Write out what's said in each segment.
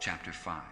Chapter 5.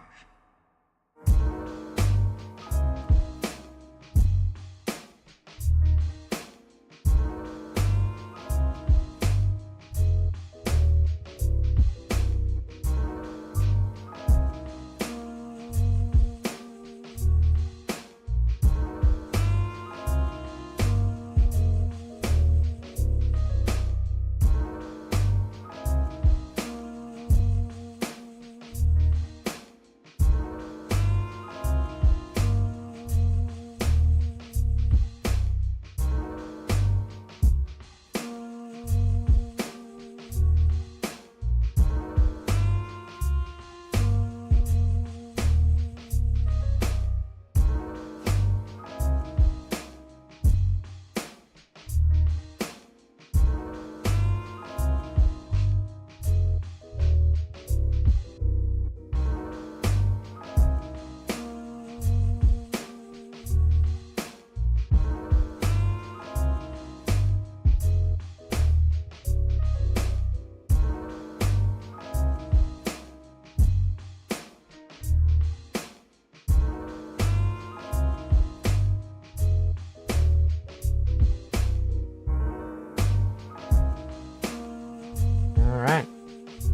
Alright,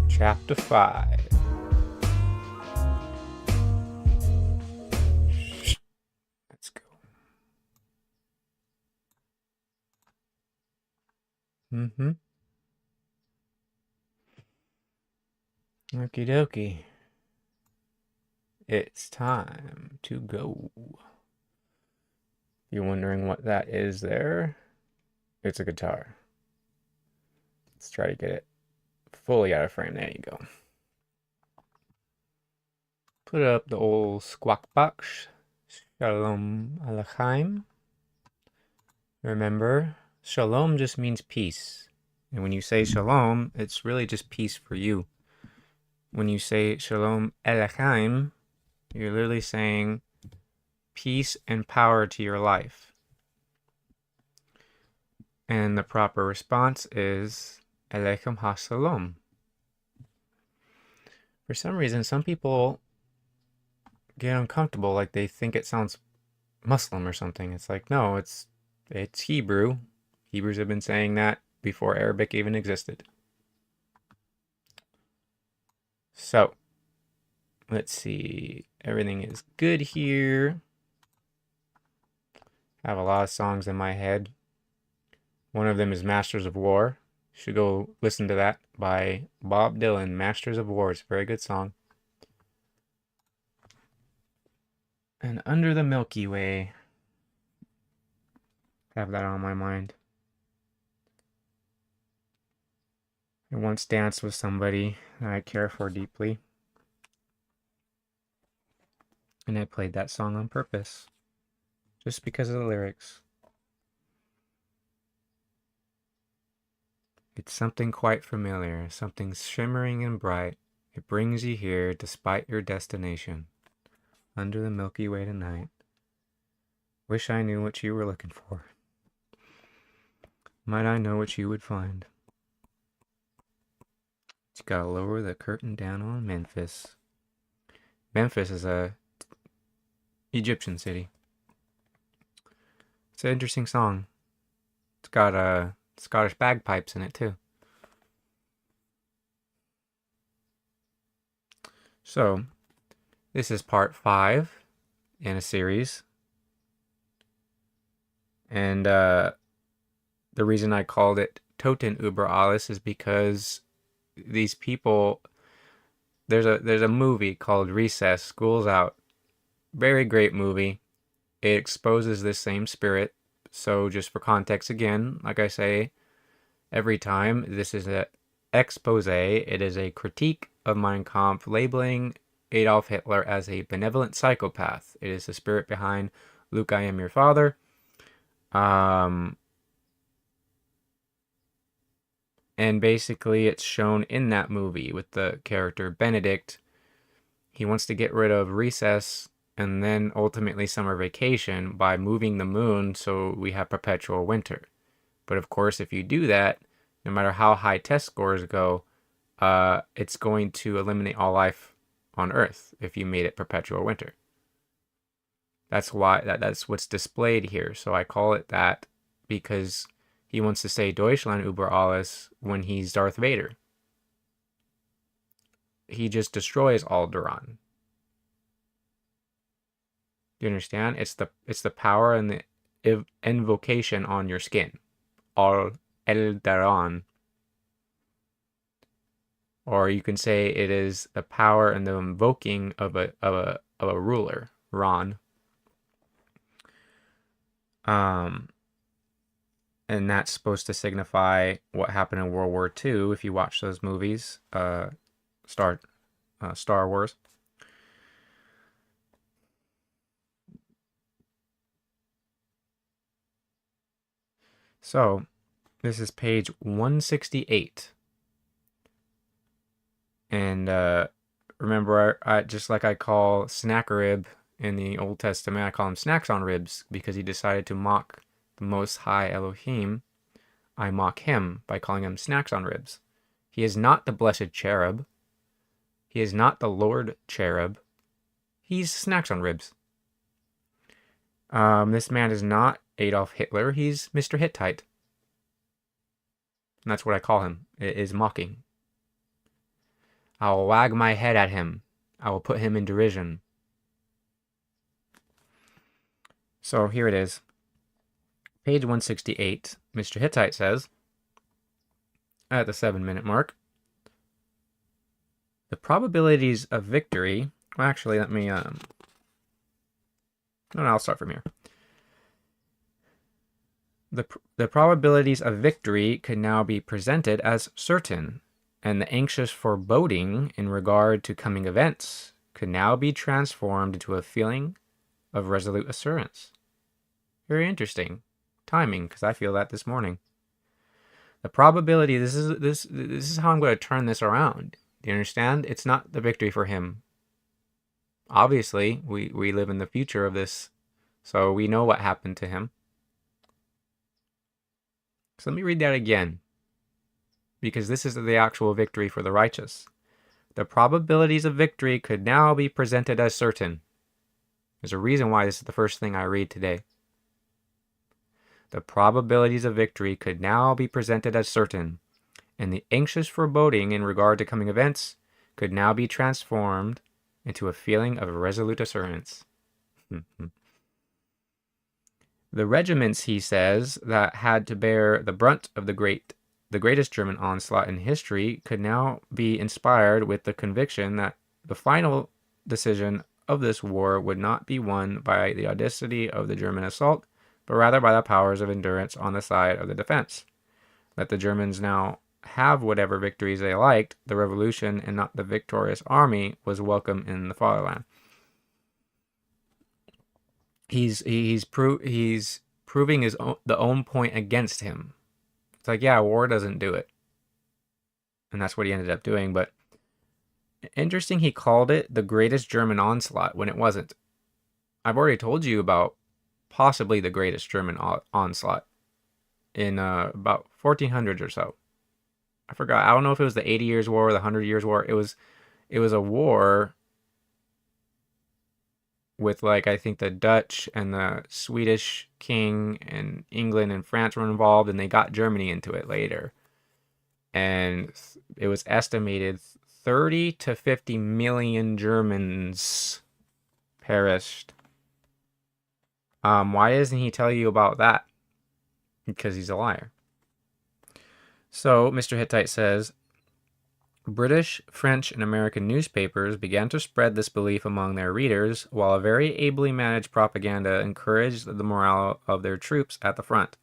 Chapter 5. Let's go. Okie dokie. It's time to go. You're wondering what that is there? It's a guitar. Let's try to get it fully out of frame. There you go. Put up the old squawk box. Shalom Aleichem. Remember, shalom just means peace. And when you say shalom, it's really just peace for you. When you say shalom Aleichem, you're literally saying peace and power to your life. And the proper response is Aleichem ha-shalom. For some reason, some people get uncomfortable, like they think it sounds Muslim or something. It's like, no, it's Hebrew. Hebrews have been saying that before Arabic even existed. So, let's see. Everything is good here. I have a lot of songs in my head. One of them is Masters of War. You should go listen to that by Bob Dylan. Masters of War. It's a very good song. And Under the Milky Way. I have that on my mind. I once danced with somebody that I care for deeply. And I played that song on purpose. Just because of the lyrics. It's something quite familiar, something shimmering and bright. It brings you here despite your destination. Under the Milky Way tonight. Wish I knew what you were looking for. Might I know what you would find? You gotta lower the curtain down on Memphis. Memphis is a Egyptian city. It's an interesting song. It's got Scottish bagpipes in it too. So, this is part 5 in a series. And the reason I called it Toten über alles is because these people, there's a movie called Recess, School's Out. Very great movie. It exposes this same spirit. So just for context again, like I say every time, this is an expose. It is a critique of Mein Kampf, labeling Adolf Hitler as a benevolent psychopath. It is the spirit behind Luke, I Am Your Father. And basically it's shown in that movie with the character Benedict. He wants to get rid of recess and then ultimately summer vacation by moving the moon so we have perpetual winter. But of course, if you do that, no matter how high test scores go, it's going to eliminate all life on Earth if you made it perpetual winter. That's why that's what's displayed here. So I call it that because he wants to say Deutschland über alles when he's Darth Vader. He just destroys Alderaan. Do you understand? It's the power and the invocation on your skin. Alderaan. Or you can say it is the power and the invoking of a ruler, Ron. And that's supposed to signify what happened in World War II. If you watch those movies, Star Wars. So this is page 168. And remember, I just like I call Sennacherib in the Old Testament, I call him Snacks on Ribs because he decided to mock the Most High Elohim. I mock him by calling him Snacks on Ribs. He is not the blessed cherub. He is not the Lord cherub. He's Snacks on Ribs. This man is not Adolf Hitler. He's Mr. Hittite. And that's what I call him. It is mocking. I will wag my head at him. I will put him in derision. So here it is. Page 168. Mr. Hittite says, at the 7-minute mark, the probabilities of victory... Well, actually, let me... No, I'll start from here. The probabilities of victory could now be presented as certain, and the anxious foreboding in regard to coming events could now be transformed into a feeling of resolute assurance. Very interesting timing, because I feel that this morning. The probability, this is how I'm going to turn this around. Do you understand? It's not the victory for him. Obviously, we live in the future of this, so we know what happened to him. So let me read that again, because this is the actual victory for the righteous. The probabilities of victory could now be presented as certain. There's a reason why this is the first thing I read today. The probabilities of victory could now be presented as certain, and the anxious foreboding in regard to coming events could now be transformed into a feeling of resolute assurance. The regiments, he says, that had to bear the brunt of the greatest German onslaught in history could now be inspired with the conviction that the final decision of this war would not be won by the audacity of the German assault, but rather by the powers of endurance on the side of the defense. Let the Germans now have whatever victories they liked. The revolution and not the victorious army was welcome in the fatherland. He's proving the own point against him. It's like, yeah, war doesn't do it. And that's what he ended up doing. But interesting, he called it the greatest German onslaught when it wasn't. I've already told you about possibly the greatest German onslaught in about 1400s or so. I forgot. I don't know if it was the 80 Years' War or the 100 Years' War. It was a war with, like, I think the Dutch and the Swedish king and England and France were involved, and they got Germany into it later. And it was estimated 30 to 50 million Germans perished. Why doesn't he tell you about that? Because he's a liar. So, Mr. Hittite says, British, French, and American newspapers began to spread this belief among their readers, while a very ably managed propaganda encouraged the morale of their troops at the front.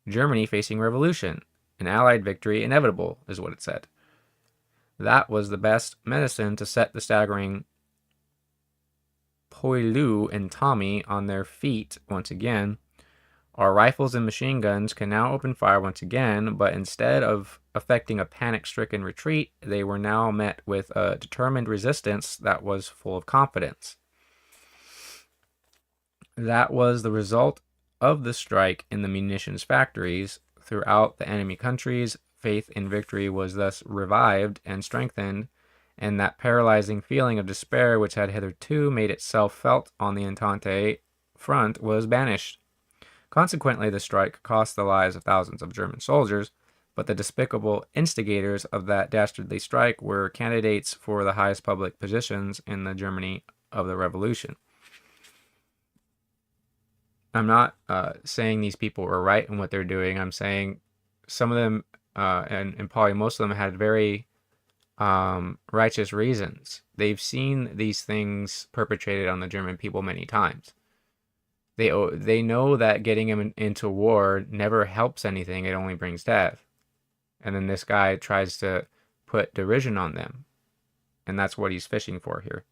Germany facing revolution, an Allied victory inevitable, is what it said. That was the best medicine to set the staggering Poilu and Tommy on their feet once again. Our rifles and machine guns can now open fire once again, but instead of effecting a panic-stricken retreat, they were now met with a determined resistance that was full of confidence. That was the result of the strike in the munitions factories. Throughout the enemy countries, faith in victory was thus revived and strengthened, and that paralyzing feeling of despair which had hitherto made itself felt on the Entente front was banished. Consequently, the strike cost the lives of thousands of German soldiers, but the despicable instigators of that dastardly strike were candidates for the highest public positions in the Germany of the Revolution. I'm not saying these people were right in what they're doing. I'm saying some of them, and probably most of them, had very righteous reasons. They've seen these things perpetrated on the German people many times. They know that getting them into war never helps anything. It only brings death. And then this guy tries to put derision on them. And that's what he's fishing for here.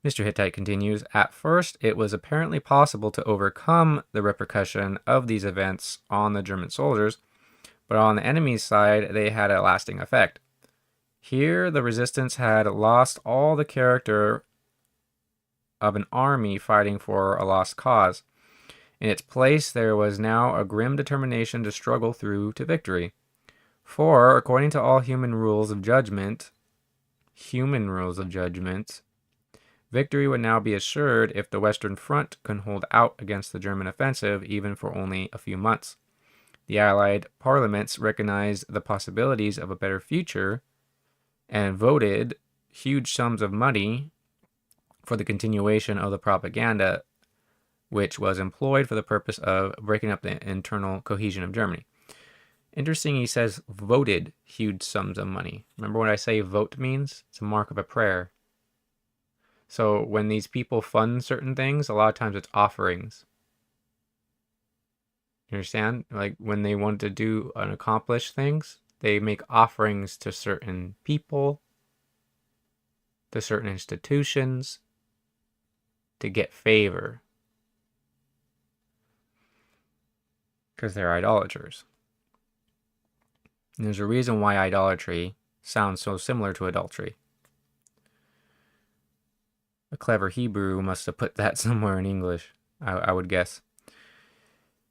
Mr. Hittite continues, at first it was apparently possible to overcome the repercussion of these events on the German soldiers, but on the enemy's side they had a lasting effect. Here the resistance had lost all the character of an army fighting for a lost cause. In its place there was now a grim determination to struggle through to victory. For, according to all human rules of judgment, victory would now be assured if the Western Front could hold out against the German offensive even for only a few months. The Allied parliaments recognized the possibilities of a better future and voted huge sums of money for the continuation of the propaganda which was employed for the purpose of breaking up the internal cohesion of Germany. Interesting, he says voted huge sums of money. Remember what I say vote means? It's a mark of a prayer. So when these people fund certain things, a lot of times it's offerings. You understand? Like when they want to do and accomplish things, they make offerings to certain people, to certain institutions, to get favor. Because they're idolaters. And there's a reason why idolatry sounds so similar to adultery. A clever Hebrew must have put that somewhere in English, I would guess.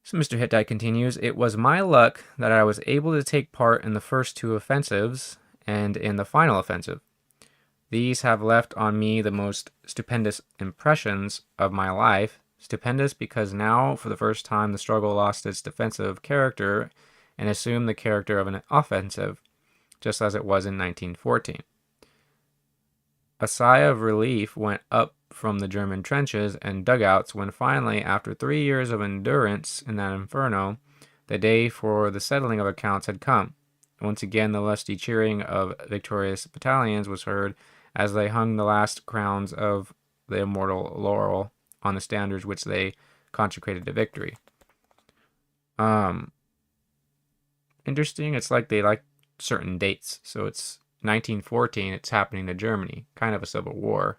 So Mr. Hittite continues, it was my luck that I was able to take part in the first two offensives and in the final offensive. These have left on me the most stupendous impressions of my life. Stupendous because now, for the first time, the struggle lost its defensive character and assumed the character of an offensive, just as it was in 1914. A sigh of relief went up from the German trenches and dugouts when finally, after 3 years of endurance in that inferno, the day for the settling of accounts had come. Once again, the lusty cheering of victorious battalions was heard as they hung the last crowns of the immortal laurel on the standards which they consecrated to victory. Interesting. It's like they like certain dates. So it's 1914. It's happening to Germany. Kind of a civil war.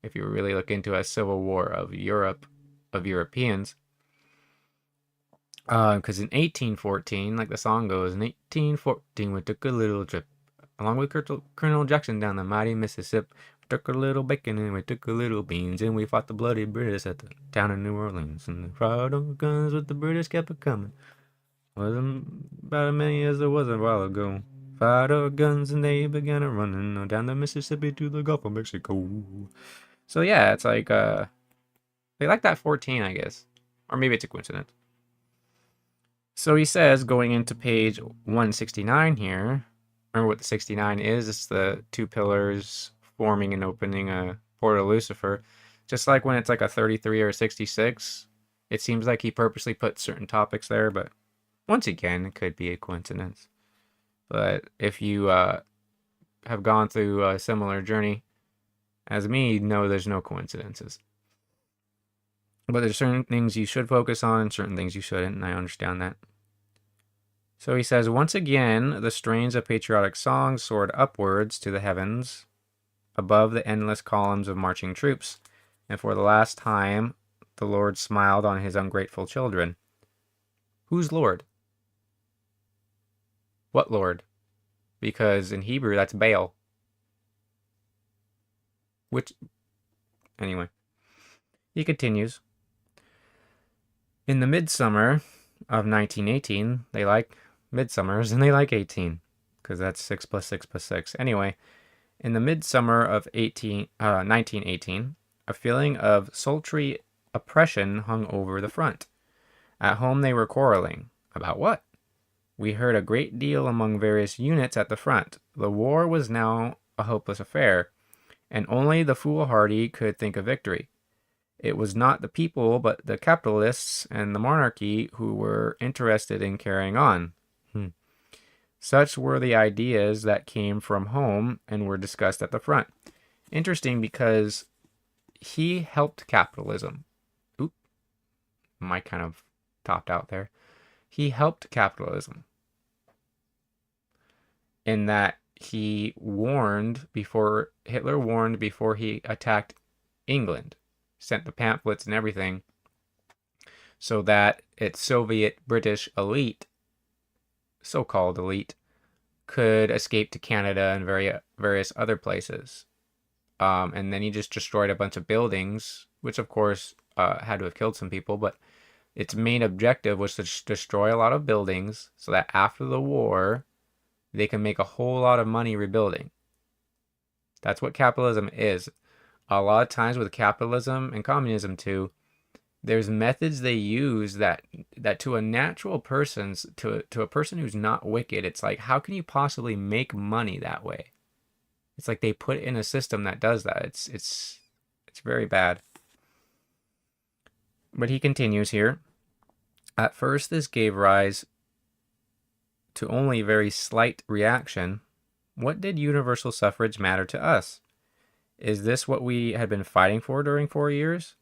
If you really look into a civil war of Europe, of Europeans. Because in 1814, like the song goes, in 1814 we took a little trip along with Colonel Jackson down the mighty Mississippi. We took a little bacon and we took a little beans and we fought the bloody British at the town of New Orleans. And the crowd of guns with the British kept a coming. Wasn't about as many as there was a while ago. Fired our guns and they began a running down the Mississippi to the Gulf of Mexico. So yeah, it's like they like that 14, I guess, or maybe it's a coincidence. So he says, going into page 169 here. Remember what the 69 is? It's the two pillars forming and opening a portal of Lucifer. Just like when it's like a 33 or a 66, it seems like he purposely put certain topics there, but once again, it could be a coincidence. But if you have gone through a similar journey as me, know there's no coincidences. But there's certain things you should focus on and certain things you shouldn't, and I understand that. So he says, once again, the strains of patriotic songs soared upwards to the heavens, above the endless columns of marching troops, and for the last time, the Lord smiled on his ungrateful children. Who's Lord? What Lord? Because in Hebrew, that's Baal. Anyway. He continues. In the midsummer of 1918, they like midsummers and they like 18. because that's 6 plus 6 plus 6. Anyway, in the midsummer of 1918, a feeling of sultry oppression hung over the front. At home they were quarreling. About what? We heard a great deal among various units at the front. The war was now a hopeless affair, and only the foolhardy could think of victory. It was not the people, but the capitalists and the monarchy who were interested in carrying on. Such were the ideas that came from home and were discussed at the front. Interesting, because he helped capitalism. Oop, mic kind of topped out there. He helped capitalism in that Hitler warned before he attacked England, sent the pamphlets and everything, so that its Soviet British elite, so-called elite, could escape to Canada and various other places. And then he just destroyed a bunch of buildings, which of course had to have killed some people, but its main objective was to destroy a lot of buildings so that after the war, they can make a whole lot of money rebuilding. That's what capitalism is. A lot of times with capitalism and communism too, there's methods they use that to a natural person, to a person who's not wicked, it's like, how can you possibly make money that way? It's like they put in a system that does that. It's very bad. But he continues here. At first, this gave rise to only very slight reaction. What did universal suffrage matter to us? Is this what we had been fighting for during 4 years?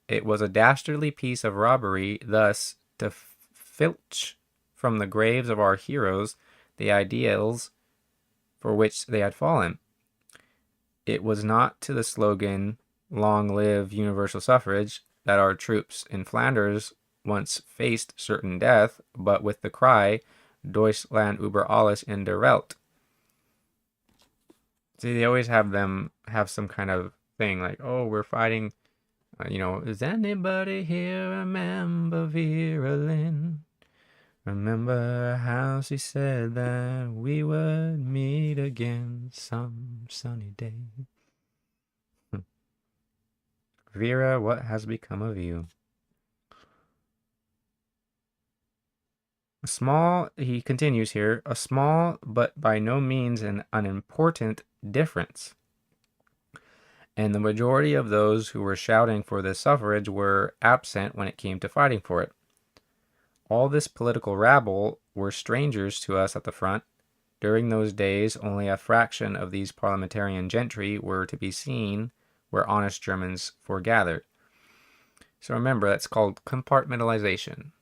It was a dastardly piece of robbery thus to filch from the graves of our heroes the ideals for which they had fallen. It was not to the slogan, "Long live universal suffrage," that our troops in Flanders once faced certain death, but with the cry, "Deutschland über alles in der Welt." See, they always have some kind of thing like, oh, we're fighting, does anybody here remember Vera Lynn? Remember how she said that we would meet again some sunny day. Vera, what has become of you? He continues here, a small but by no means an unimportant difference. And the majority of those who were shouting for this suffrage were absent when it came to fighting for it. All this political rabble were strangers to us at the front. During those days, only a fraction of these parliamentarian gentry were to be seen where honest Germans foregathered. So remember, that's called compartmentalization.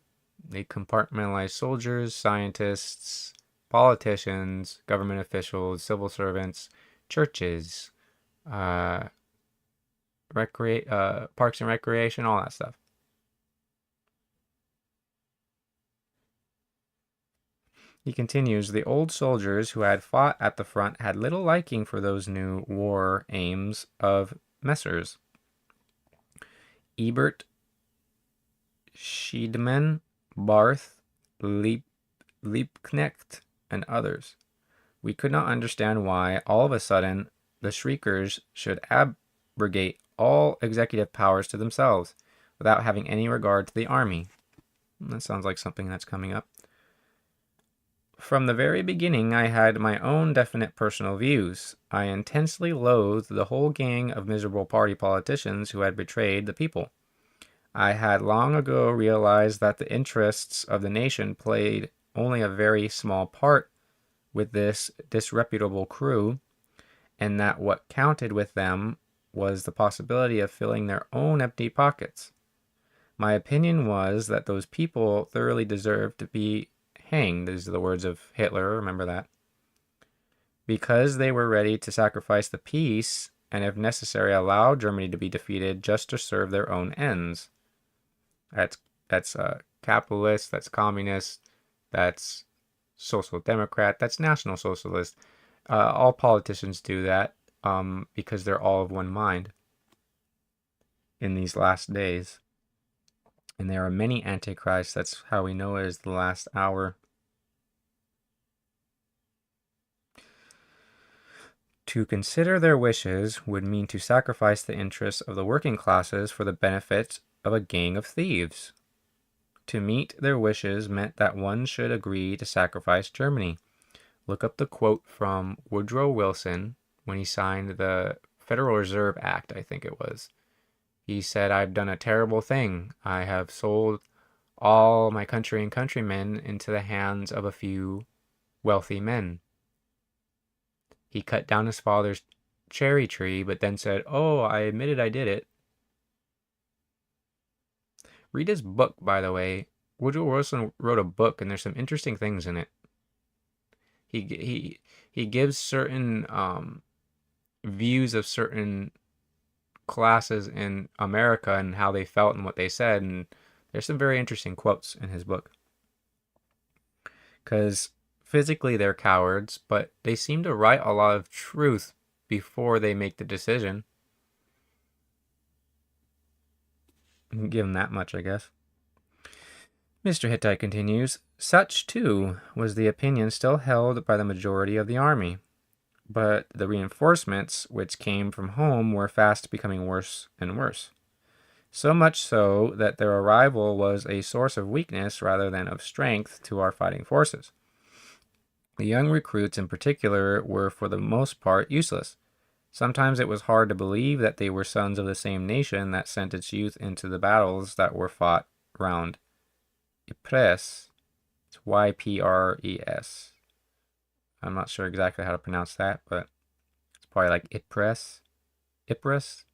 They compartmentalize soldiers, scientists, politicians, government officials, civil servants, churches, parks and recreation, all that stuff. He continues, the old soldiers who had fought at the front had little liking for those new war aims of Messrs. Ebert, Schiedemann, Barth, Liebknecht, and others. We could not understand why, all of a sudden, the shriekers should abrogate all executive powers to themselves, without having any regard to the army. That sounds like something that's coming up. From the very beginning, I had my own definite personal views. I intensely loathed the whole gang of miserable party politicians who had betrayed the people. I had long ago realized that the interests of the nation played only a very small part with this disreputable crew, and that what counted with them was the possibility of filling their own empty pockets. My opinion was that those people thoroughly deserved to be hanged. These are the words of Hitler, remember that. Because they were ready to sacrifice the peace, and if necessary allow Germany to be defeated just to serve their own ends. That's capitalist, that's communist, that's social democrat, that's national socialist. All politicians do that because they're all of one mind in these last days. And there are many antichrists. That's how we know it is the last hour. To consider their wishes would mean to sacrifice the interests of the working classes for the benefit of a gang of thieves. To meet their wishes meant that one should agree to sacrifice Germany. Look up the quote from Woodrow Wilson when he signed the Federal Reserve Act, I think it was. He said, "I've done a terrible thing. I have sold all my country and countrymen into the hands of a few wealthy men." He cut down his father's cherry tree, but then said, "Oh, I admitted I did it." Read his book, by the way. Woodrow Wilson wrote a book, and there's some interesting things in it. He gives certain views of certain classes in America and how they felt and what they said, and there's some very interesting quotes in his book. Because physically they're cowards, but they seem to write a lot of truth before they make the decision. Give them that much, I guess. Mr. Hittite continues, "Such, too, was the opinion still held by the majority of the army. But the reinforcements which came from home were fast becoming worse and worse. So much so that their arrival was a source of weakness rather than of strength to our fighting forces. The young recruits in particular were for the most part useless. Sometimes it was hard to believe that they were sons of the same nation that sent its youth into the battles that were fought round Ypres." It's Ypres. I'm not sure exactly how to pronounce that, but it's probably like Ypres. Ypres.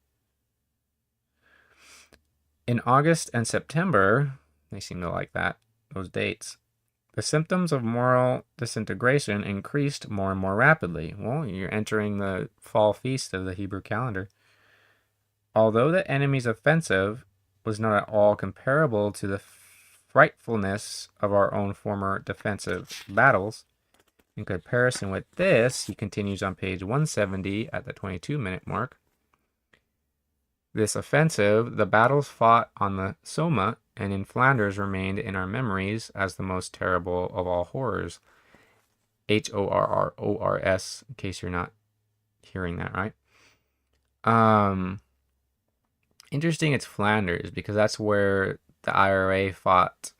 In August and September, they seem to like that, those dates, the symptoms of moral disintegration increased more and more rapidly. Well, you're entering the fall feast of the Hebrew calendar. Although the enemy's offensive was not at all comparable to the frightfulness of our own former defensive battles, in comparison with this, he continues on page 170 at the 22-minute mark. This offensive, the battles fought on the Somme and in Flanders, remained in our memories as the most terrible of all horrors. Horrors, in case you're not hearing that right. Interesting, it's Flanders, because that's where the IRA fought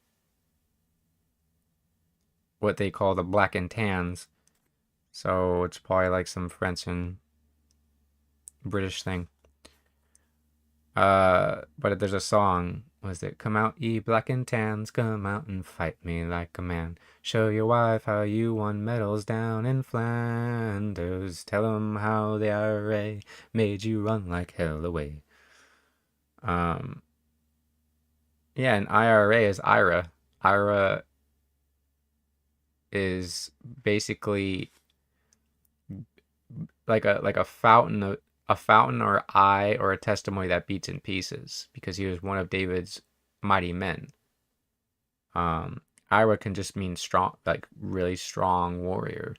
what they call the Black and Tans. So it's probably like some French and British thing. But there's a song. Was it "Come out, ye black and tans, come out and fight me like a man. Show your wife how you won medals down in Flanders. Tell 'em how the IRA made you run like hell away." Yeah, and IRA is IRA. IRA is basically like a fountain or eye or a testimony that beats in pieces, because he was one of David's mighty men. Ira can just mean strong, like really strong warrior.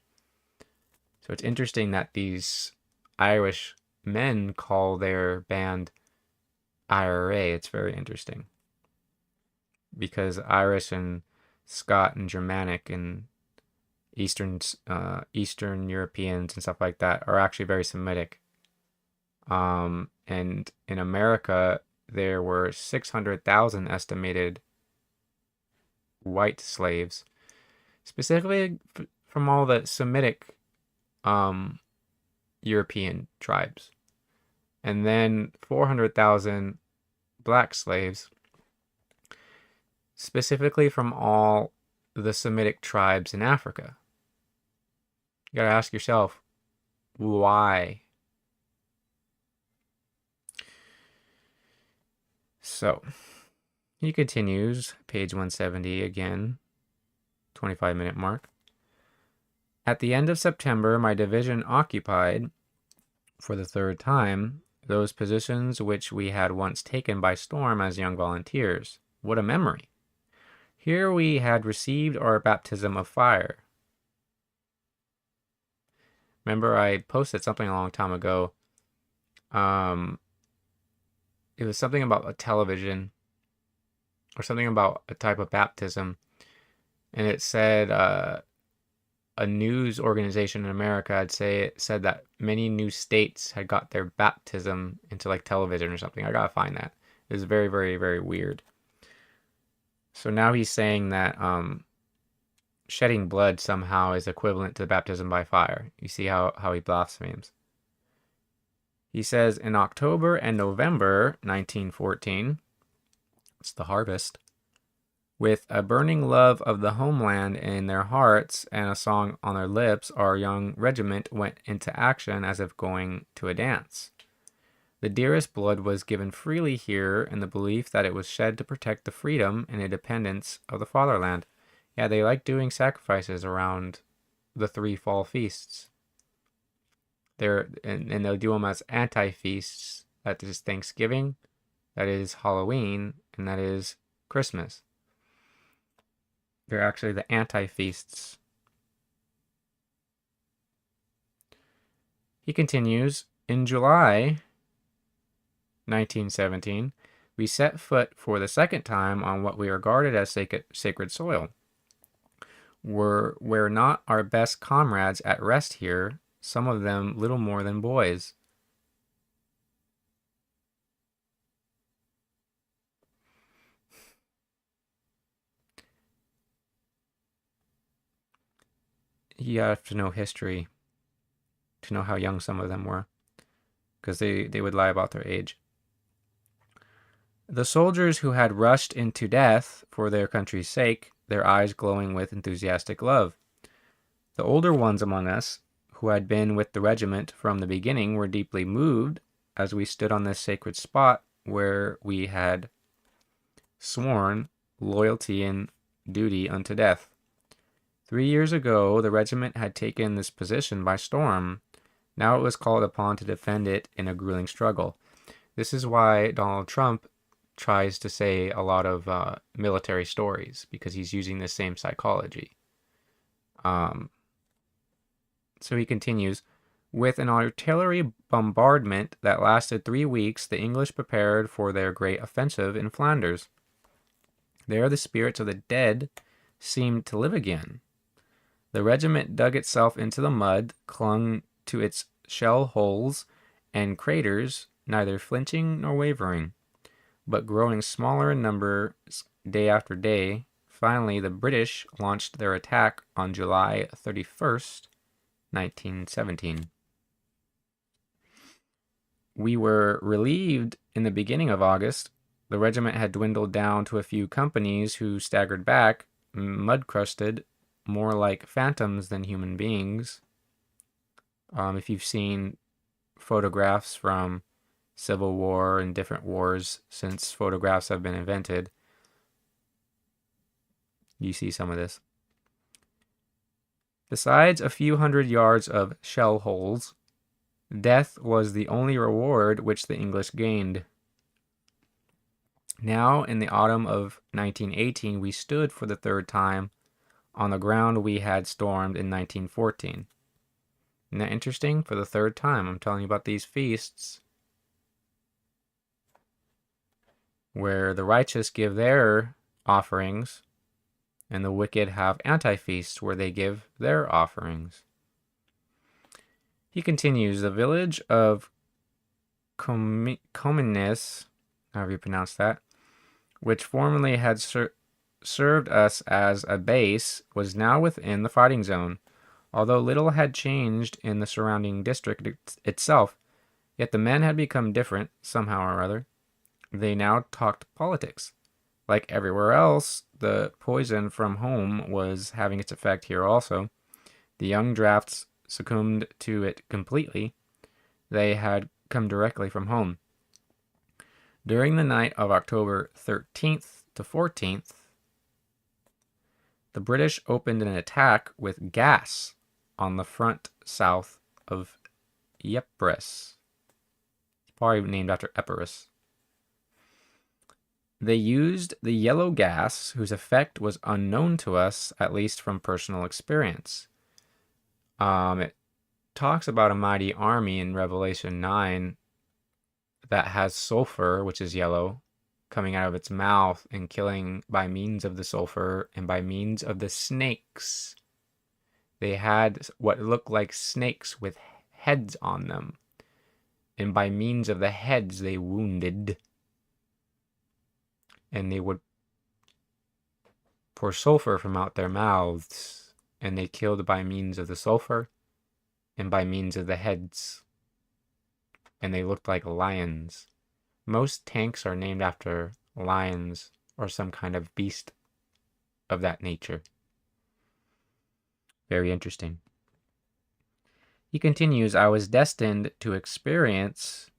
So it's interesting that these Irish men call their band IRA. It's very interesting, because Irish and Scot and Germanic and Eastern Europeans and stuff like that are actually very Semitic. And in America, there were 600,000 estimated white slaves, specifically from all the Semitic European tribes, and then 400,000 black slaves, specifically from all the Semitic tribes in Africa. You gotta ask yourself, why? So, he continues, page 170 again, 25-minute mark. "At the end of September, my division occupied, for the third time, those positions which we had once taken by storm as young volunteers. What a memory! Here we had received our baptism of fire." Remember, I posted something a long time ago. It was something about a television or something about a type of baptism. And it said, a news organization in America had said that many new states had got their baptism into like television or something. I gotta find that. It was very, very, very weird. So now he's saying that shedding blood somehow is equivalent to baptism by fire. You see how he blasphemes. He says in October and November 1914, it's the harvest, with a burning love of the homeland in their hearts and a song on their lips, our young regiment went into action as if going to a dance. The dearest blood was given freely here in the belief that it was shed to protect the freedom and independence of the fatherland. Yeah, they like doing sacrifices around the 3 fall feasts. And they'll do them as anti-feasts. That is Thanksgiving, that is Halloween, and that is Christmas. They're actually the anti-feasts. He continues, in July 1917, we set foot for the second time on what we regarded as sacred soil. We're not our best comrades at rest here, some of them little more than boys. You have to know history to know how young some of them were, because they would lie about their age. The soldiers who had rushed into death for their country's sake, their eyes glowing with enthusiastic love. The older ones among us, who had been with the regiment from the beginning, were deeply moved as we stood on this sacred spot where we had sworn loyalty and duty unto death. 3 years ago, the regiment had taken this position by storm. Now it was called upon to defend it in a grueling struggle. This is why Donald Trump tries to say a lot of military stories, because he's using the same psychology. So he continues, with an artillery bombardment that lasted 3 weeks, the English prepared for their great offensive in Flanders. There the spirits of the dead seemed to live again. The regiment dug itself into the mud, clung to its shell holes and craters, neither flinching nor wavering, but growing smaller in numbers day after day. Finally, the British launched their attack on July 31st, 1917. We were relieved in the beginning of August. The regiment had dwindled down to a few companies who staggered back, mud-crusted, more like phantoms than human beings. If you've seen photographs from Civil War and different wars since photographs have been invented, you see some of this. Besides a few hundred yards of shell holes, death was the only reward which the English gained. Now, in the autumn of 1918, we stood for the 3rd time on the ground we had stormed in 1914. Isn't that interesting? For the 3rd time, I'm telling you about these feasts where the righteous give their offerings and the wicked have anti-feasts where they give their offerings. He continues, the village of Comines, however you pronounce that, which formerly had served us as a base, was now within the fighting zone. Although little had changed in the surrounding district itself, yet the men had become different, somehow or other. They now talked politics. Like everywhere else, the poison from home was having its effect here also. The young drafts succumbed to it completely. They had come directly from home. During the night of October 13th to 14th, the British opened an attack with gas on the front south of Ypres. It's probably named after Epirus. They used the yellow gas, whose effect was unknown to us, at least from personal experience. It talks about a mighty army in Revelation 9 that has sulfur, which is yellow, coming out of its mouth and killing by means of the sulfur and by means of the snakes. They had what looked like snakes with heads on them, and by means of the heads they wounded, and they would pour sulfur from out their mouths, and they killed by means of the sulfur and by means of the heads, and they looked like lions. Most tanks are named after lions or some kind of beast of that nature. Very interesting. He continues, I was destined to experience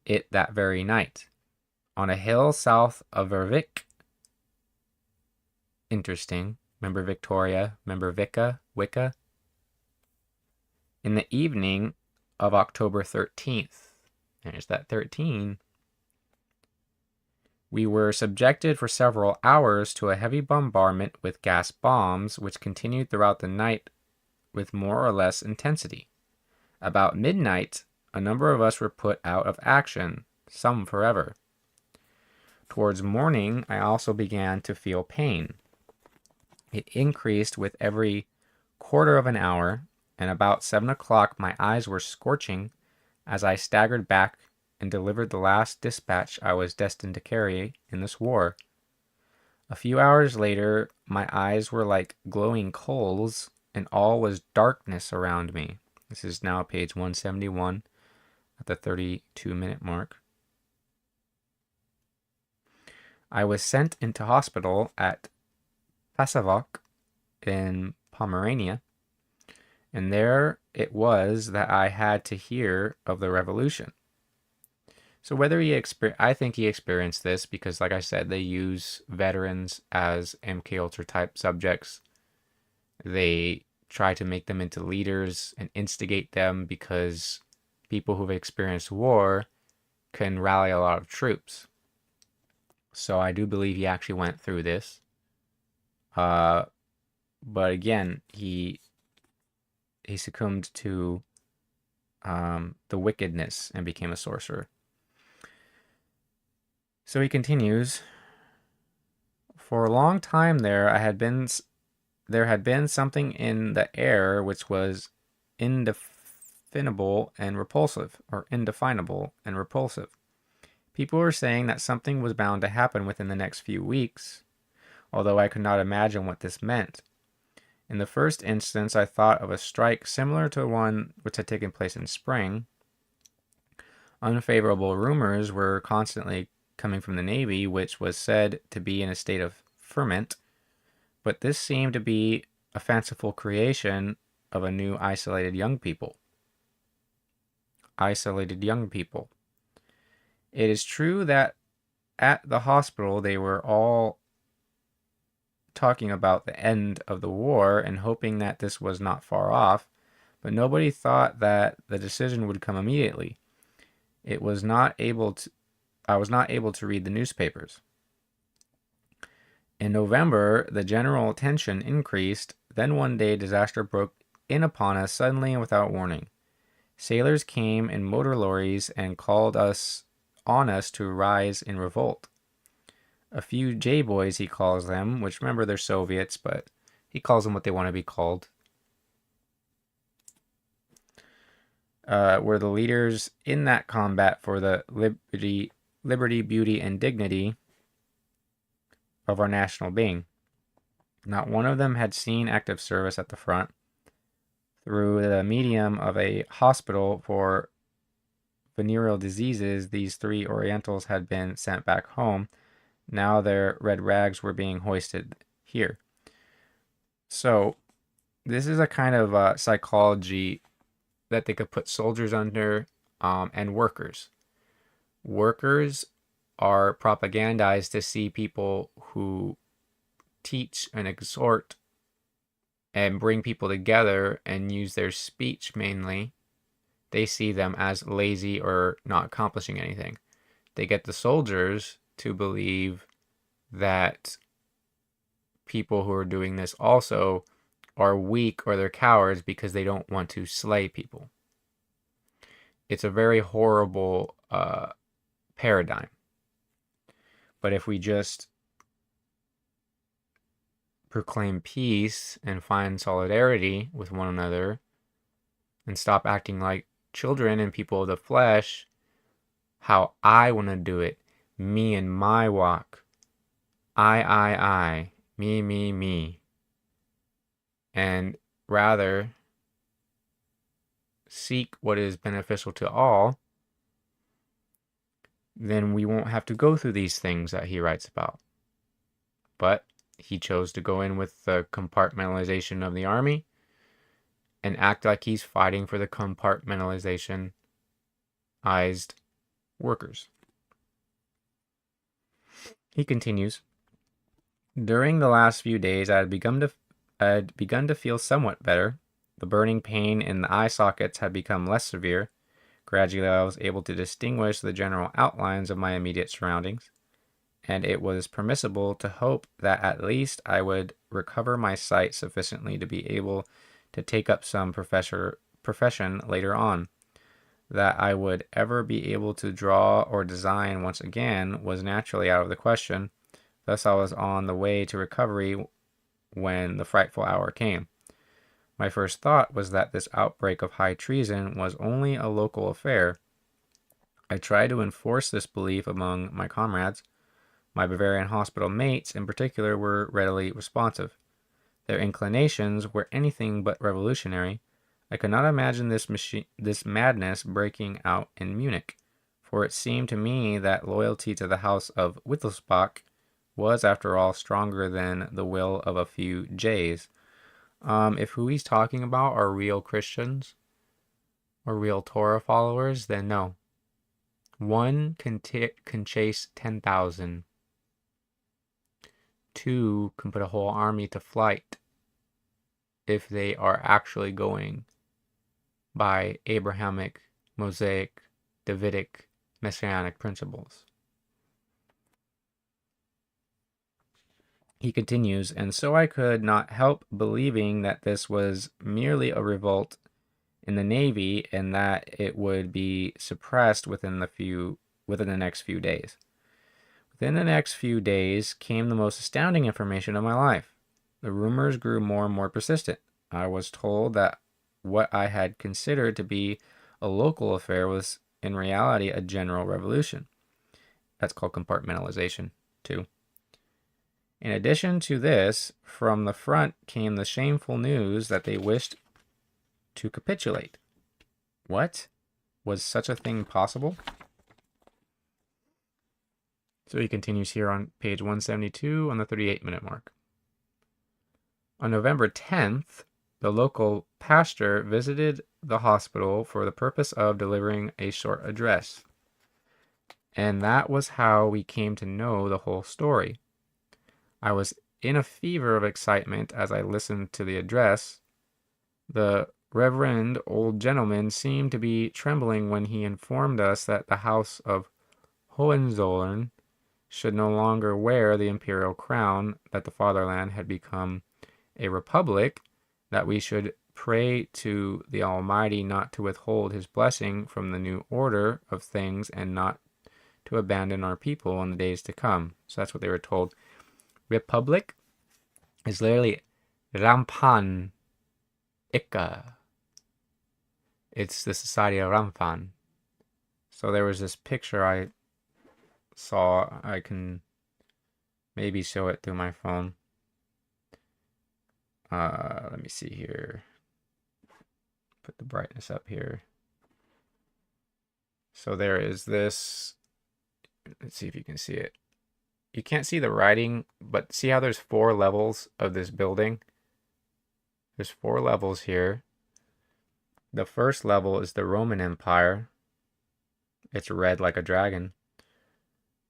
it that very night. On a hill south of Vervik. Interesting. Remember Victoria? Remember Wicca? In the evening of October 13th. There's that 13. We were subjected for several hours to a heavy bombardment with gas bombs, which continued throughout the night with more or less intensity. About midnight, a number of us were put out of action, some forever. Towards morning, I also began to feel pain. It increased with every quarter of an hour, and about 7 o'clock my eyes were scorching as I staggered back and delivered the last dispatch I was destined to carry in this war. A few hours later, my eyes were like glowing coals, and all was darkness around me. This is now page 171 at the 32-minute mark. I was sent into hospital at Pasavoc in Pomerania, and there it was that I had to hear of the revolution. So whether I think he experienced this because, like I said, they use veterans as MK Ultra type subjects. They try to make them into leaders and instigate them because people who've experienced war can rally a lot of troops. So I do believe he actually went through this. But again, he succumbed to the wickedness and became a sorcerer. So he continues, for a long time there had been something in the air which was indefinable and repulsive. People were saying that something was bound to happen within the next few weeks, although I could not imagine what this meant. In the first instance, I thought of a strike similar to one which had taken place in spring. Unfavorable rumors were constantly coming from the Navy, which was said to be in a state of ferment, but this seemed to be a fanciful creation of a new isolated young people. It is true that at the hospital they were all talking about the end of the war and hoping that this was not far off, but nobody thought that the decision would come immediately. I was not able to read the newspapers. In November, the general tension increased. Then one day, disaster broke in upon us suddenly and without warning. Sailors came in motor lorries and called on us to rise in revolt. A few J-boys, he calls them, which remember they're Soviets, but he calls them what they want to be called, were the leaders in that combat for the liberty, beauty, and dignity of our national being. Not one of them had seen active service at the front. Through the medium of a hospital for venereal diseases, these 3 Orientals had been sent back home. Now their red rags were being hoisted here. So this is a kind of psychology that they could put soldiers under, and workers. Workers are propagandized to see people who teach and exhort and bring people together and use their speech mainly. They see them as lazy or not accomplishing anything. They get the soldiers to believe that people who are doing this also are weak or they're cowards because they don't want to slay people. It's a very horrible paradigm. But if we just proclaim peace and find solidarity with one another and stop acting like children and people of the flesh, how I want to do it, me and my walk, I, me, and rather seek what is beneficial to all, then we won't have to go through these things that he writes about. But he chose to go in with the compartmentalization of the army and act like he's fighting for the compartmentalizationized workers. He continues, during the last few days, I had begun to feel somewhat better. The burning pain in the eye sockets had become less severe. Gradually, I was able to distinguish the general outlines of my immediate surroundings, and it was permissible to hope that at least I would recover my sight sufficiently to be able to take up some profession later on. That I would ever be able to draw or design once again was naturally out of the question. Thus I was on the way to recovery when the frightful hour came. My first thought was that this outbreak of high treason was only a local affair. I tried to enforce this belief among my comrades. My Bavarian hospital mates, in particular, were readily responsive. Their inclinations were anything but revolutionary. I could not imagine this madness breaking out in Munich, for it seemed to me that loyalty to the house of Wittelsbach was, after all, stronger than the will of a few jays. If who he's talking about are real Christians or real Torah followers, then no. One can chase 10,000. Two can put a whole army to flight if they are actually going by Abrahamic, Mosaic, Davidic, Messianic principles. He continues, and so I could not help believing that this was merely a revolt in the Navy and that it would be suppressed within the next few days. Within the next few days came the most astounding information of my life. The rumors grew more and more persistent. I was told that what I had considered to be a local affair was in reality a general revolution. That's called compartmentalization, too. In addition to this, from the front came the shameful news that they wished to capitulate. What? Was such a thing possible? So he continues here on page 172 on the 38-minute mark. On November 10th, the local pastor visited the hospital for the purpose of delivering a short address. And that was how we came to know the whole story. I was in a fever of excitement as I listened to the address. The reverend old gentleman seemed to be trembling when he informed us that the house of Hohenzollern should no longer wear the imperial crown, that the fatherland had become a republic, that we should pray to the Almighty not to withhold his blessing from the new order of things and not to abandon our people in the days to come. So that's what they were told. Republic is literally Rampan Ika. It's the Society of Rampan. So there was this picture I saw. I can maybe show it through my phone. Let me see here. Put the brightness up here. So there is this. Let's see if you can see it. You can't see the writing, but see how there's 4 levels of this building? There's 4 levels here. The first level is the Roman Empire. It's red like a dragon.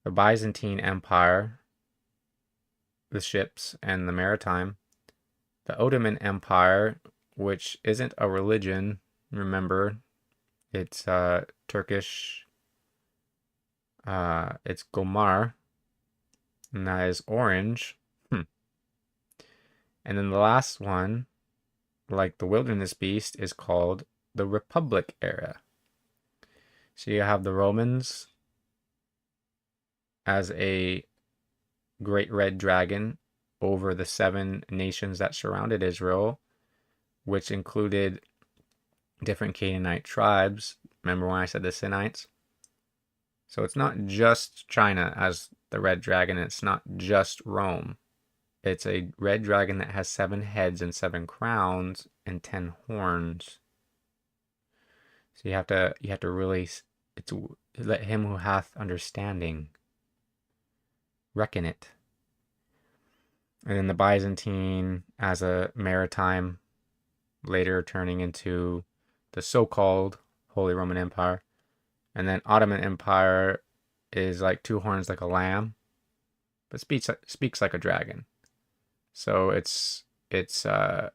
The Byzantine Empire, the ships and the maritime. The Ottoman Empire, which isn't a religion, remember, it's Turkish, it's Gomar, and that is orange. And then the last one, like the wilderness beast, is called the Republic era. So you have the Romans as a great red dragon over the 7 nations that surrounded Israel, which included different Canaanite tribes. Remember when I said the Sinites? So it's not just China as the red dragon. It's not just Rome. It's a red dragon that has 7 heads and 7 crowns and 10 horns. So you have to really, it's let him who hath understanding reckon it. And then the Byzantine as a maritime, later turning into the so-called Holy Roman Empire. And then Ottoman Empire is like 2 horns like a lamb, but speaks like a dragon. So it's a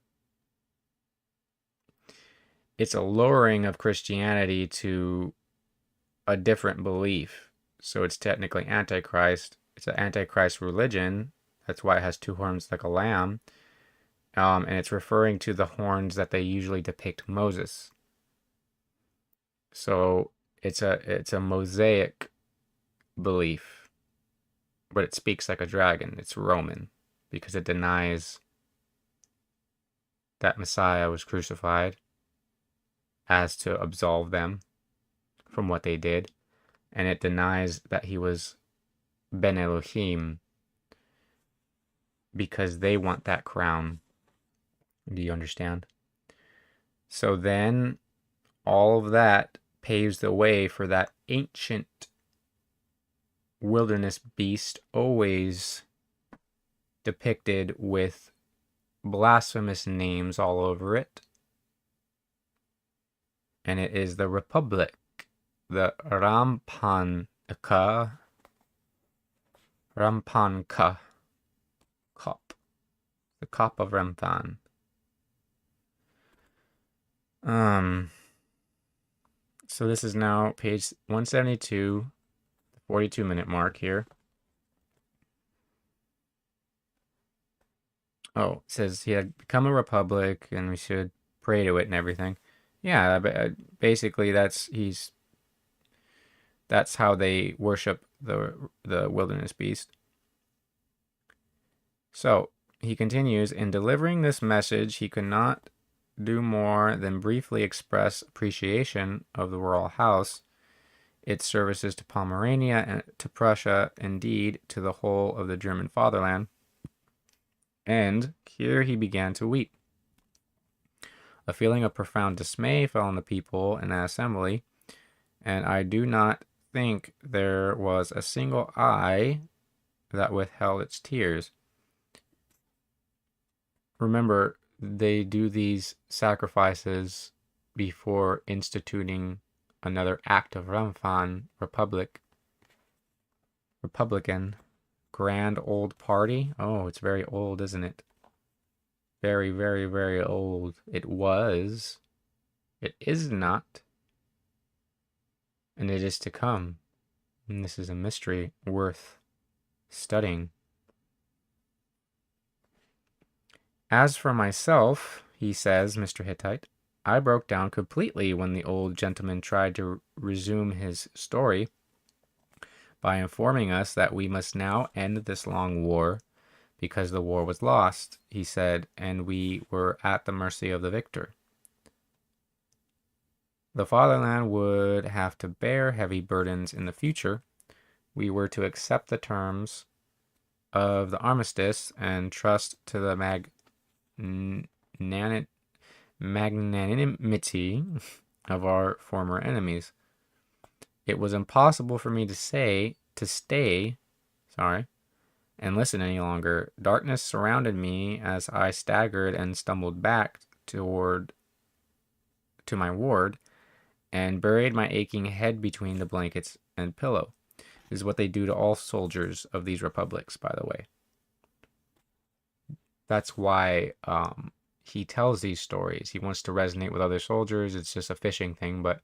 lowering of Christianity to a different belief. So it's technically Antichrist. It's an Antichrist religion. That's why it has 2 horns like a lamb. And it's referring to the horns that they usually depict Moses. So it's a Mosaic belief, but it speaks like a dragon. It's Roman because it denies that Messiah was crucified as to absolve them from what they did, and it denies that he was Ben Elohim because they want that crown. Do you understand? So then all of that paves the way for that ancient wilderness beast, always depicted with blasphemous names all over it. And it is the Republic, the Rampanka, Cop, the Cop of Ramphan. So this is now page 172, the 42-minute mark here. Oh, it says he had become a republic and we should pray to it and everything. Yeah, basically that's how they worship the wilderness beast. So he continues, in delivering this message, he could not do more than briefly express appreciation of the royal house, its services to Pomerania and to Prussia, indeed to the whole of the German fatherland. And here he began to weep. A feeling of profound dismay fell on the people in that assembly, and I do not think there was a single eye that withheld its tears. Remember, they do these sacrifices before instituting another act of Rampan, Republican, grand old party. Oh, it's very old, isn't it? Very, very, very old. It was. It is not. And it is to come. And this is a mystery worth studying. As for myself, he says, Mr. Hittite, I broke down completely when the old gentleman tried to resume his story by informing us that we must now end this long war because the war was lost, he said, and we were at the mercy of the victor. The fatherland would have to bear heavy burdens in the future. We were to accept the terms of the armistice and trust to the magnanimity of our former enemies. It was impossible for me to stay, and listen any longer. Darkness surrounded me as I staggered and stumbled back to my ward and buried my aching head between the blankets and pillow. This is what they do to all soldiers of these republics, by the way. That's why he tells these stories. He wants to resonate with other soldiers. It's just a fishing thing, but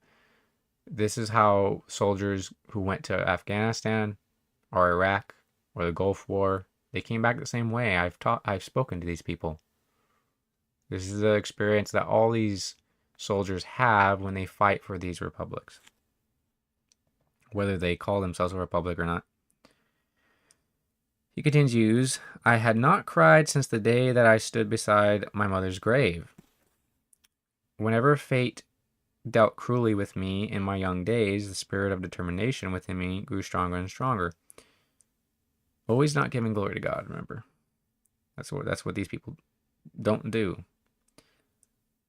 this is how soldiers who went to Afghanistan or Iraq or the Gulf War, they came back the same way. I've spoken to these people. This is the experience that all these soldiers have when they fight for these republics, whether they call themselves a republic or not. He continues, I had not cried since the day that I stood beside my mother's grave. Whenever fate dealt cruelly with me in my young days, the spirit of determination within me grew stronger and stronger. Always not giving glory to God, remember. That's what these people don't do.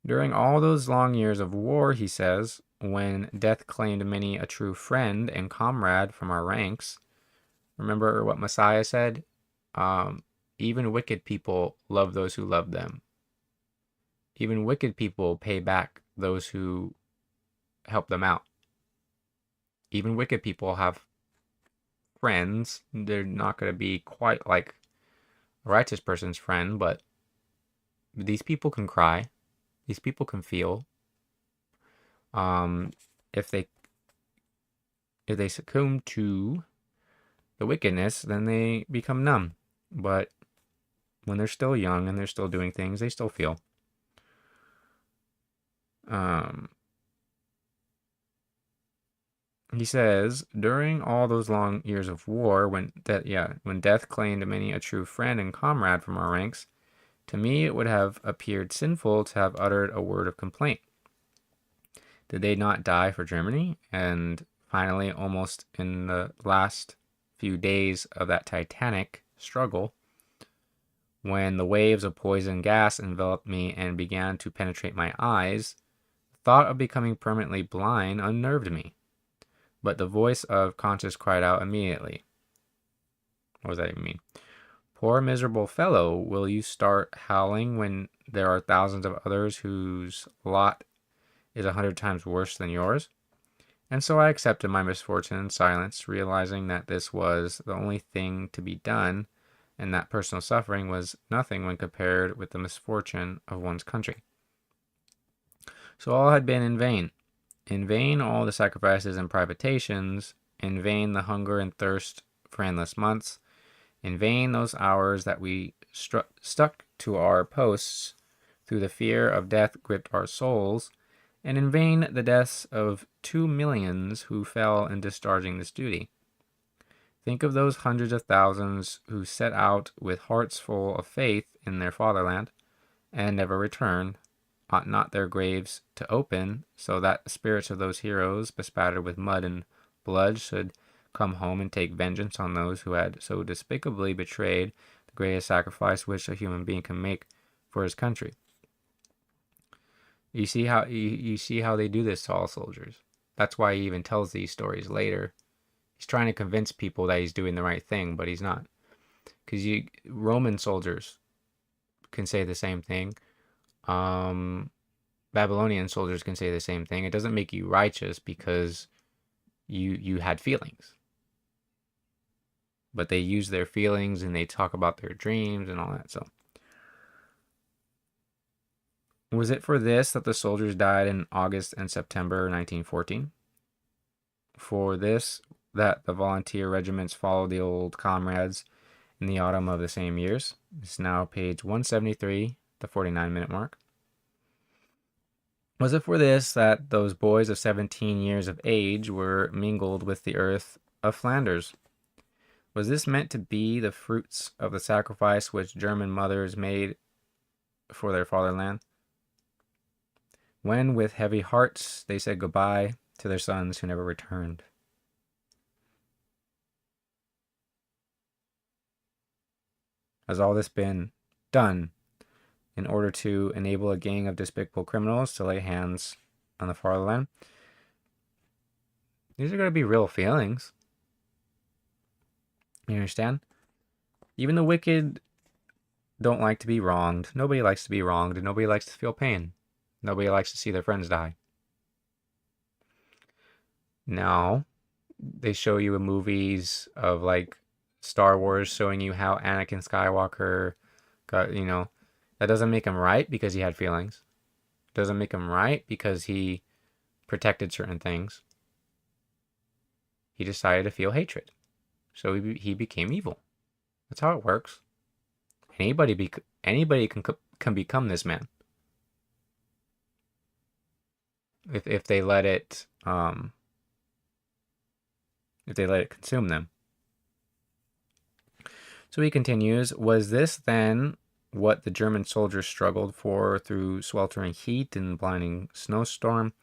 During all those long years of war, he says, when death claimed many a true friend and comrade from our ranks, remember what Messiah said? Even wicked people love those who love them. Even wicked people pay back those who help them out. Even wicked people have friends. They're not going to be quite like a righteous person's friend, but these people can cry. These people can feel. If they succumb to the wickedness, then they become numb. But when they're still young and they're still doing things, they still feel. He says, during all those long years of war, when death claimed many a true friend and comrade from our ranks, to me it would have appeared sinful to have uttered a word of complaint. Did they not die for Germany? And finally, almost in the last few days of that titanic struggle, when the waves of poison gas enveloped me and began to penetrate my eyes, the thought of becoming permanently blind unnerved me. But the voice of conscience cried out immediately. What does that even mean? Poor miserable fellow, will you start howling when there are thousands of others whose lot is 100 times worse than yours? And so I accepted my misfortune in silence, realizing that this was the only thing to be done, and that personal suffering was nothing when compared with the misfortune of one's country. So all had been in vain. In vain all the sacrifices and privations, in vain the hunger and thirst for endless months, in vain those hours that we stuck to our posts through the fear of death gripped our souls, and in vain the deaths of 2 millions who fell in discharging this duty. Think of those hundreds of thousands who set out with hearts full of faith in their fatherland and never returned. Ought not their graves to open, so that the spirits of those heroes, bespattered with mud and blood, should come home and take vengeance on those who had so despicably betrayed the greatest sacrifice which a human being can make for his country? You see how they do this to all soldiers. That's why he even tells these stories later. He's trying to convince people that he's doing the right thing, but he's not. Because Roman soldiers can say the same thing. Babylonian soldiers can say the same thing. It doesn't make you righteous because you had feelings. But they use their feelings and they talk about their dreams and all that. So, was it for this that the soldiers died in August and September 1914? For this that the volunteer regiments followed the old comrades in the autumn of the same years? It's now page 173, the 49-minute mark. Was it for this that those boys of 17 years of age were mingled with the earth of Flanders? Was this meant to be the fruits of the sacrifice which German mothers made for their fatherland, when with heavy hearts they said goodbye to their sons who never returned? Has all this been done in order to enable a gang of despicable criminals to lay hands on the fatherland? These are going to be real feelings. You understand? Even the wicked don't like to be wronged. Nobody likes to be wronged, and nobody likes to feel pain. Nobody likes to see their friends die. Now, they show you in movies of like Star Wars showing you how Anakin Skywalker got, that doesn't make him right because he had feelings. Doesn't make him right because he protected certain things. He decided to feel hatred. So he became evil. That's how it works. Anybody can become this man if they let it consume them. So he continues, was this then what the German soldiers struggled for through sweltering heat and blinding snowstorm,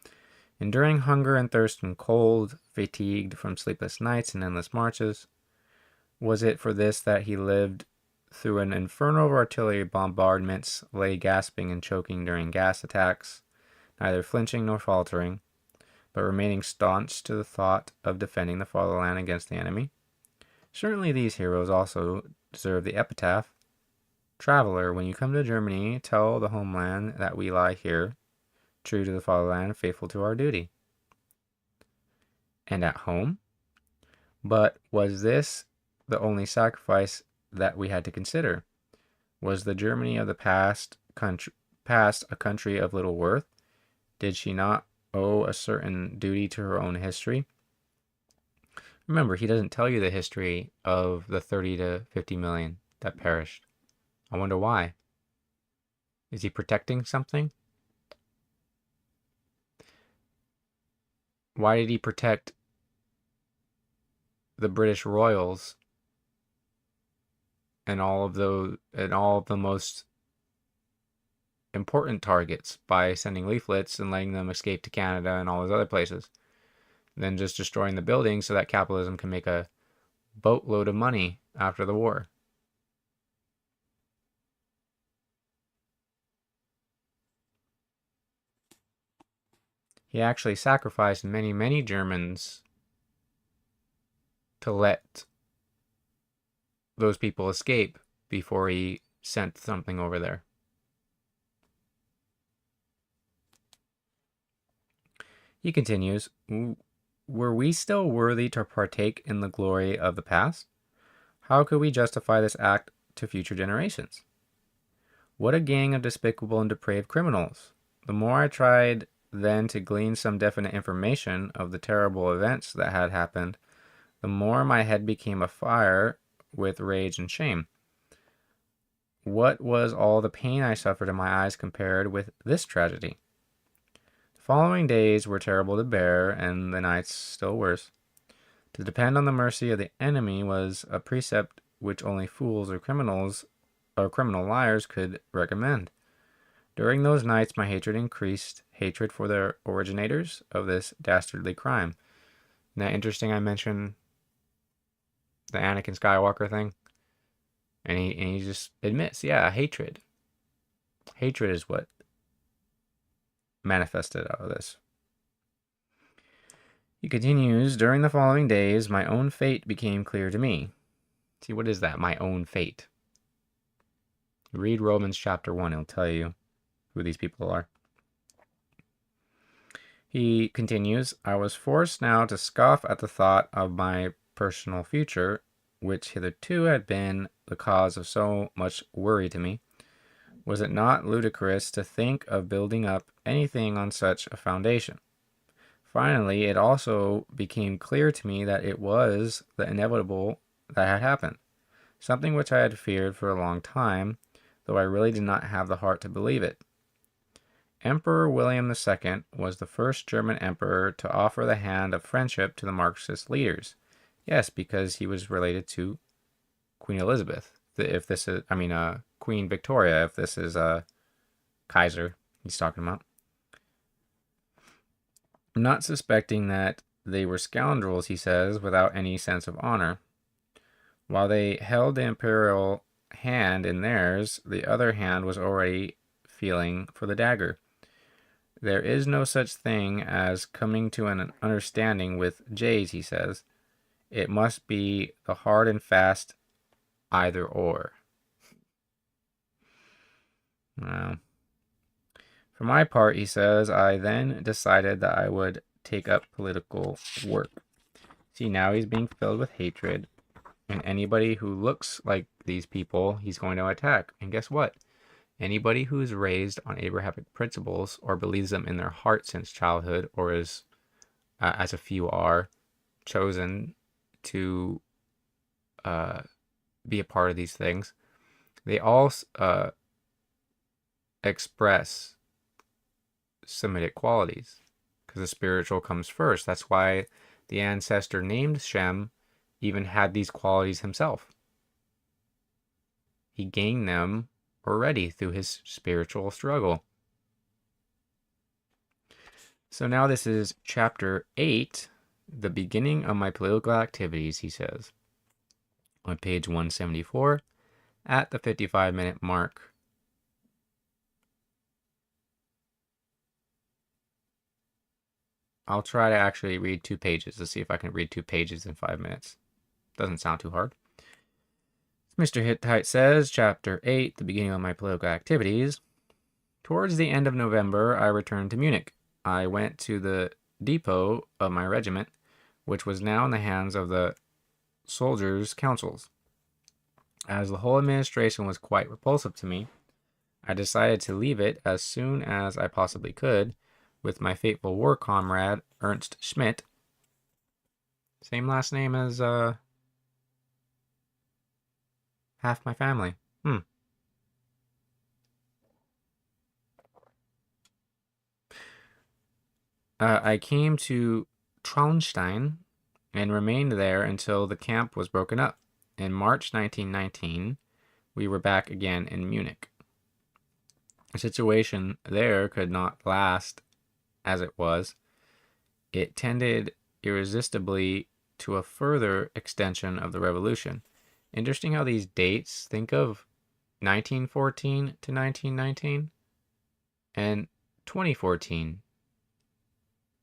enduring hunger and thirst and cold, fatigued from sleepless nights and endless marches? Was it for this that he lived through an inferno of artillery bombardments, lay gasping and choking during gas attacks, neither flinching nor faltering, but remaining staunch to the thought of defending the fatherland against the enemy? Certainly these heroes also deserve the epitaph, "Traveler, when you come to Germany, tell the homeland that we lie here, true to the fatherland, faithful to our duty." And at home? But was this the only sacrifice that we had to consider? Was the Germany of the past a country of little worth? Did she not owe a certain duty to her own history? Remember, he doesn't tell you the history of the 30 to 50 million that perished. I wonder why. Is he protecting something? Why did he protect the British royals and all of the most important targets by sending leaflets and letting them escape to Canada and all those other places, than just destroying the buildings so that capitalism can make a boatload of money after the war? He actually sacrificed many, many Germans to let those people escape before he sent something over there. He continues, were we still worthy to partake in the glory of the past? How could we justify this act to future generations? What a gang of despicable and depraved criminals! The more I tried then to glean some definite information of the terrible events that had happened, the more my head became afire with rage and shame. What was all the pain I suffered in my eyes compared with this tragedy? The following days were terrible to bear, and the nights still worse. To depend on the mercy of the enemy was a precept which only fools or criminal liars could recommend. During those nights my hatred increased, hatred for the originators of this dastardly crime. Isn't that interesting? I mentioned the Anakin Skywalker thing, and he just admits, yeah, hatred is what manifested out of this. He continues, during the following days my own fate became clear to me. See, what is that, my own fate? Read Romans chapter 1, it'll tell you who these people are. He continues, I was forced now to scoff at the thought of my personal future, which hitherto had been the cause of so much worry to me. Was it not ludicrous to think of building up anything on such a foundation? Finally, it also became clear to me that it was the inevitable that had happened, something which I had feared for a long time, though I really did not have the heart to believe it. Emperor William II was the first German emperor to offer the hand of friendship to the Marxist leaders. Yes, because he was related to Queen Elizabeth. Queen Victoria, if this is Kaiser he's talking about. Not suspecting that they were scoundrels, he says, without any sense of honor. While they held the imperial hand in theirs, the other hand was already feeling for the dagger. There is no such thing as coming to an understanding with jays, he says. It must be the hard and fast either or. Well, for my part, he says, I then decided that I would take up political work. See, now he's being filled with hatred, and anybody who looks like these people, he's going to attack. And guess what? Anybody who is raised on Abrahamic principles or believes them in their heart since childhood, or is, as a few are, chosen to be a part of these things, they all express Semitic qualities, because the spiritual comes first. That's why the ancestor named Shem even had these qualities himself. he gained them already through his spiritual struggle. So now this is chapter 8, the beginning of my political activities, he says, on page 174 at the 55-minute mark. I'll try to actually read 2 pages to see if I can read 2 pages in 5 minutes. Doesn't sound too hard. Mr. Hittite says, chapter 8, the beginning of my political activities. Towards the end of November, I returned to Munich. I went to the depot of my regiment, which was now in the hands of the soldiers' councils. As the whole administration was quite repulsive to me, I decided to leave it as soon as I possibly could, with my faithful war comrade, Ernst Schmidt. Same last name as half my family. I came to Traunstein and remained there until the camp was broken up. In March 1919, we were back again in Munich. The situation there could not last as it was. It tended irresistibly to a further extension of the revolution. Interesting how these dates, think of 1914 to 1919 and 2014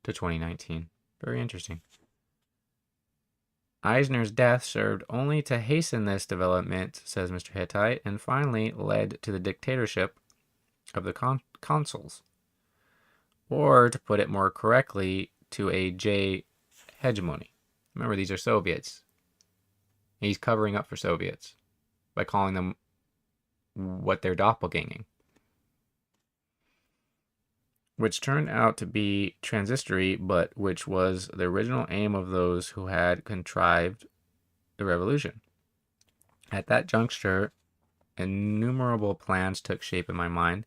to 2019. Very interesting. Eisner's death served only to hasten this development, says Mr. Hittite, and finally led to the dictatorship of the consuls. Or, to put it more correctly, to a J hegemony. Remember, these are Soviets. He's covering up for Soviets by calling them what they're doppelganging, which turned out to be transitory, but which was the original aim of those who had contrived the revolution. At that juncture, innumerable plans took shape in my mind.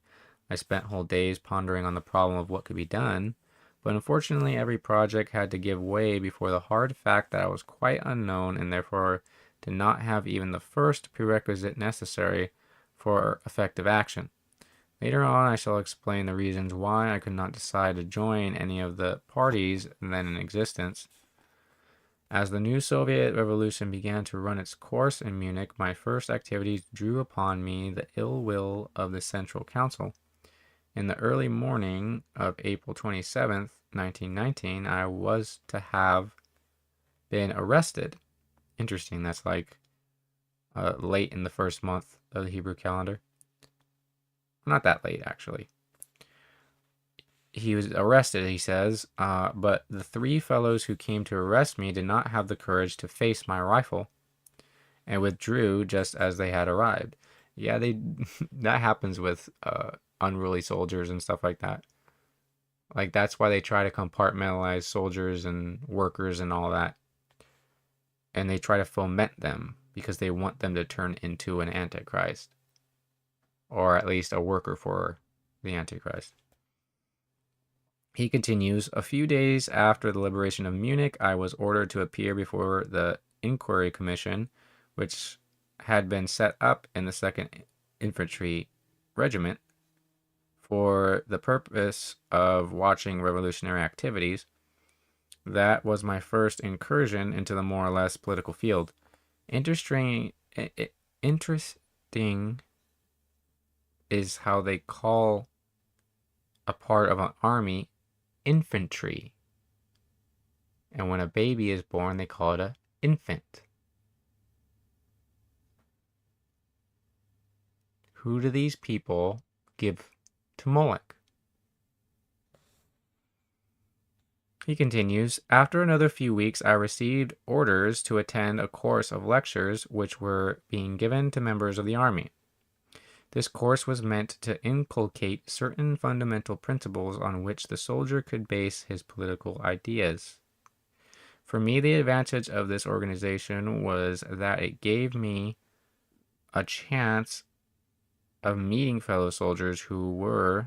I spent whole days pondering on the problem of what could be done, but unfortunately every project had to give way before the hard fact that I was quite unknown and therefore did not have even the first prerequisite necessary for effective action. Later on, I shall explain the reasons why I could not decide to join any of the parties then in existence. As the new Soviet Revolution began to run its course in Munich, my first activities drew upon me the ill will of the Central Council. In the early morning of April 27th, 1919, I was to have been arrested. Interesting, that's like late in the first month of the Hebrew calendar. Not that late, actually. He was arrested, he says, but the 3 fellows who came to arrest me did not have the courage to face my rifle and withdrew just as they had arrived. Yeah, that happens with unruly soldiers and stuff like that. Like, that's why they try to compartmentalize soldiers and workers and all that. And they try to foment them because they want them to turn into an antichrist. Or at least a worker for the antichrist. He continues, a few days after the liberation of Munich, I was ordered to appear before the Inquiry Commission, which had been set up in the 2nd Infantry Regiment for the purpose of watching revolutionary activities. That was my first incursion into the more or less political field. Interesting is how they call a part of an army infantry. And when a baby is born, they call it an infant. Who do these people give to Moloch? He continues, after another few weeks, I received orders to attend a course of lectures which were being given to members of the army. This course was meant to inculcate certain fundamental principles on which the soldier could base his political ideas. For me, the advantage of this organization was that it gave me a chance of meeting fellow soldiers who were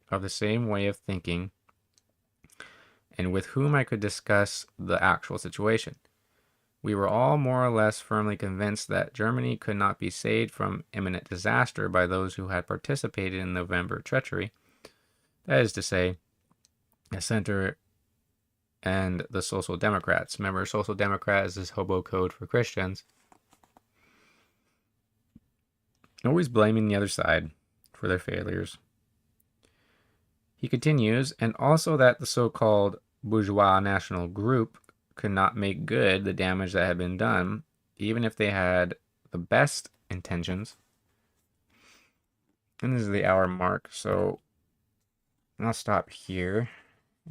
of the same way of thinking and with whom I could discuss the actual situation. We were all more or less firmly convinced that Germany could not be saved from imminent disaster by those who had participated in November treachery. That is to say, the center and the Social Democrats. Remember, Social Democrat is this hobo code for Christians. Always blaming the other side for their failures. He continues, and also that the so-called bourgeois national group could not make good the damage that had been done, even if they had the best intentions. And this is the hour mark, so I'll stop here,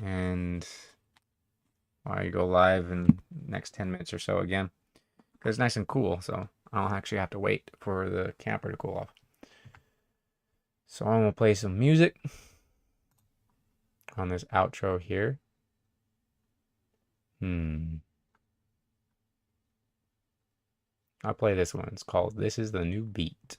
and I go live in the next 10 minutes or so again, because it's nice and cool, so I don't actually have to wait for the camper to cool off. So I'm going to play some music on this outro here. I'll play this one. It's called This Is the New Beat.